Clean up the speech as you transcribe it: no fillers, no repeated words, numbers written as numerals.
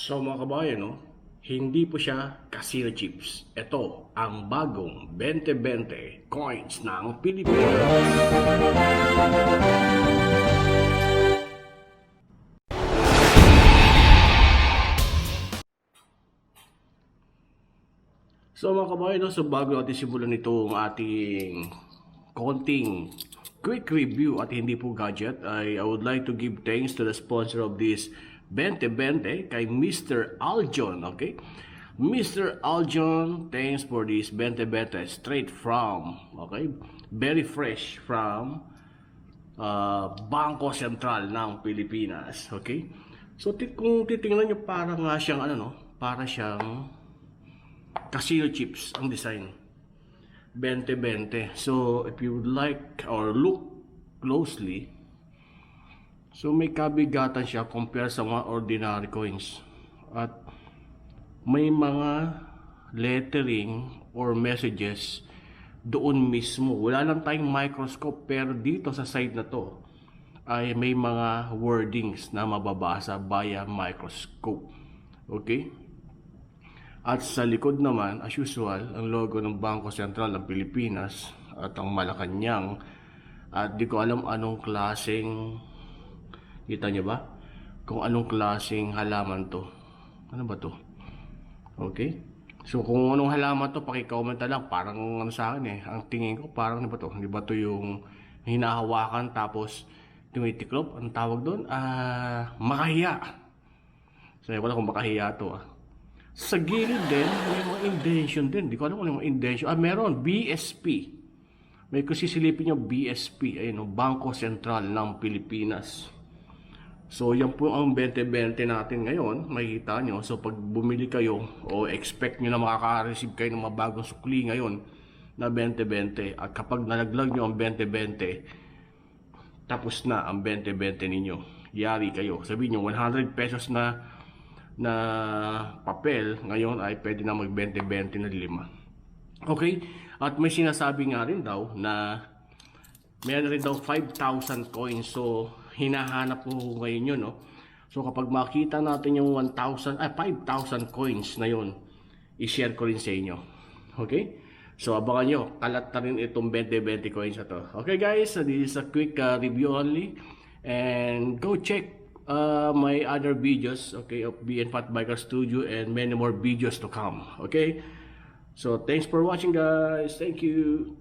So mga kabayan, no? Hindi po siya casino chips. Ito ang bagong Bente coins ng Pilipinas. So mga kabayan, no? So bago natin simulan itong ating konting quick review at hindi po gadget, I would like to give thanks to the sponsor of this Bente kay Mr. Aljon, okay? Mr. Aljon, thanks for this Bente straight from, okay? Very fresh from Bangko Sentral ng Pilipinas, okay? So kung titingnan nyo, parang nga siyang ano, no? Para siyang casino chips ang design. 20. So if you would like or look closely, so may kabigatan siya compare sa mga ordinary coins. At may mga lettering or messages doon mismo. Wala lang tayong microscope, pero dito sa side na to ay may mga wordings na mababasa via microscope. Okay? At sa likod naman, as usual, ang logo ng Bangko Sentral ng Pilipinas at ang Malacanang. At di ko alam anong klaseng, kita nyo ba? Kung anong klaseng halaman to. Ano ba to? Okay? So kung anong halaman to, pakicomment lang. Parang ano sa akin eh. Ang tingin ko parang ano ba to? Hindi ba to yung hinahawakan tapos tumitiklop? Anong tawag doon? Makahiya. So wala kung makahiya to Sa gilid din, may mga indentation din. Di ko alam kung yung indentation. Meron. BSP. May kung sisilipin nyo, BSP. Ayun, Bangko Sentral ng Pilipinas. So, yan po ang 2020 natin ngayon. Makikita nyo. So, pag bumili kayo o expect nyo na makaka-receive kayo ng mga bagong sukli ngayon na 2020. At kapag nalaglag nyo ang 2020, tapos na ang 2020 ninyo. Yari kayo. Sabihin nyo, 100 pesos na papel ngayon ay pwede na mag 20 na 5. Okay? At may sinasabi nga rin daw na mayroon rin daw 5,000 coins. So hinahanap ko ngayon yun, no? So kapag makita natin yung 5,000 coins na yun, i-share ko rin sa inyo. Okay? So abangan nyo, kalat na rin itong 20 coins na to. Okay guys, so this is a quick review only, and go check my other videos, okay, of BN Fat Biker Studio, and many more videos to come. Okay, so thanks for watching guys. Thank you.